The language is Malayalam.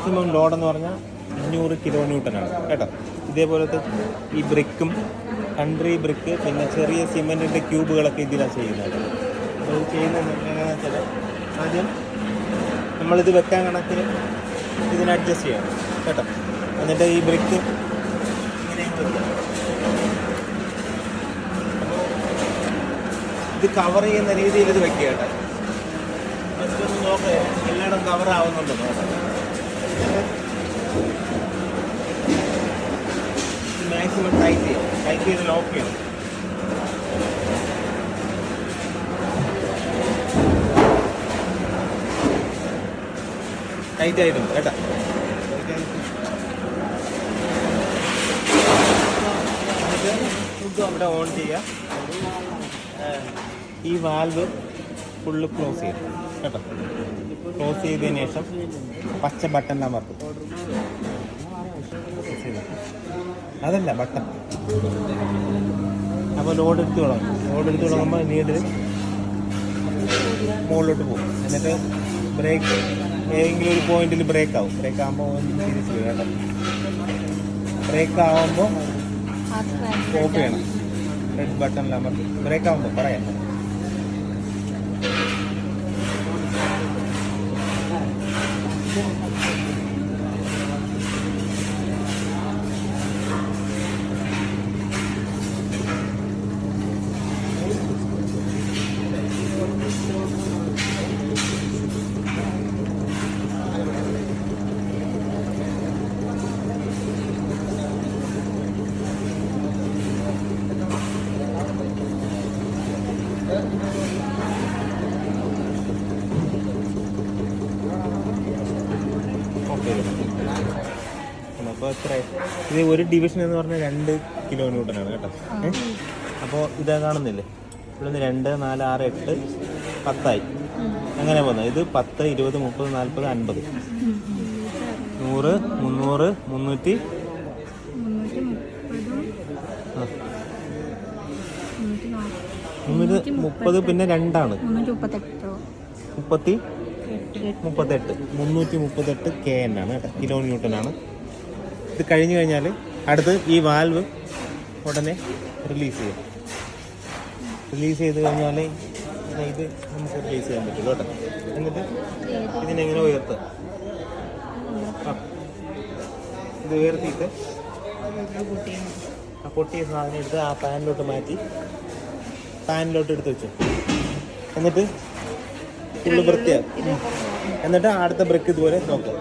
മാക്സിമം ലോഡെന്ന് പറഞ്ഞാൽ 500 കിലോന്യൂട്ടനാണ് കേട്ടോ. ഇതേപോലത്തെ ഈ ബ്രിക്കും കൺട്രി ബ്രിക്ക് പിന്നെ ചെറിയ സിമെൻറ്റിൻ്റെ ക്യൂബുകളൊക്കെ ഇതിലാണ് ചെയ്യുന്നത്. അപ്പോൾ ഇത് ചെയ്യുന്നത് എങ്ങനെയാണെന്ന് വെച്ചാൽ ആദ്യം നമ്മളിത് വെക്കാൻ കണക്കിന് ഇതിനെ അഡ്ജസ്റ്റ് ചെയ്യണം കേട്ടോ. എന്നിട്ട് ഈ ബ്രിക്ക് ഇങ്ങനെ വെക്കാം. ഇത് കവർ ചെയ്യുന്ന രീതിയിൽ ഇത് വെക്കുക കേട്ടോ. ഫസ്റ്റ് ഒന്ന് നോക്കുക എല്ലായിടും കവർ ആവുന്നുണ്ടോ നോക്കാം. മാക്സിമം ടൈറ്റ് ചെയ്ത് ലോക്ക് ചെയ്യണം. ടൈറ്റ് ആയിട്ടുണ്ട് കേട്ടോ. എന്നിട്ട് അവിടെ ഓൺ ചെയ്യുക. ഈ വാൽവ് ഫുള്ള് ക്ലോസ് ചെയ്യും കേട്ടോ. ക്ലോസ് ചെയ്തതിന് ശേഷം പച്ച ബട്ടൺ അമർത്തും. അതല്ല ബട്ടൺ. അപ്പോൾ ലോഡ് എടുത്ത് തുടങ്ങുമ്പോൾ നീഡിൽ മുകളിലോട്ട് പോകും. എന്നിട്ട് ബ്രേക്ക് ഏതെങ്കിലും ഒരു പോയിന്റിൽ ബ്രേക്ക് ആവും. ബ്രേക്ക് ആകുമ്പോൾ തിരിച്ച് വരും കേട്ടോ. ബ്രേക്ക് ആവുമ്പോൾ ഓഫ് ചെയ്യണം. റെഡ് ബട്ടണിൽ അമർത്തി ബ്രേക്ക് ആവുമ്പോൾ പറയാം. അപ്പോൾ എത്ര ഇത് ഒരു ഡിവിഷൻ എന്ന് പറഞ്ഞാൽ 2 കിലോന്യൂട്ടനാണ് കേട്ടോ. അപ്പോൾ ഇതാ കാണുന്നില്ലേ, ഇവിടുന്ന് 2, 4, 6, 8, 10 അങ്ങനെ പോകുന്നത്. ഇത് 10, 20, 30, 40, 50, 100, 300, 330 പിന്നെ 2 338 KN ആണ് കേട്ടോ, കിലോന്യൂട്ടനാണ്. ഇത് കഴിഞ്ഞ് കഴിഞ്ഞാൽ അടുത്ത് ഈ വാൽവ് ഉടനെ റിലീസ് ചെയ്യും. റിലീസ് ചെയ്ത് കഴിഞ്ഞാൽ ഇത് നമുക്ക് റിലീസ് ചെയ്യാൻ പറ്റുള്ളൂ കേട്ടോ. എന്നിട്ട് ഇതിനെങ്ങനെ ഉയർത്തുക. ഇത് ഉയർത്തിയിട്ട് ആ പൊട്ടിയ സാധനം എടുത്ത് ആ പാനിലോട്ട് മാറ്റി പാനിലോട്ട് എടുത്ത് വെച്ചു. എന്നിട്ട് ഫുള്ള് വൃത്തിയാക്കും. എന്നിട്ട് അടുത്ത ബ്രേക്ക് ഇതുപോലെ നോക്കുക.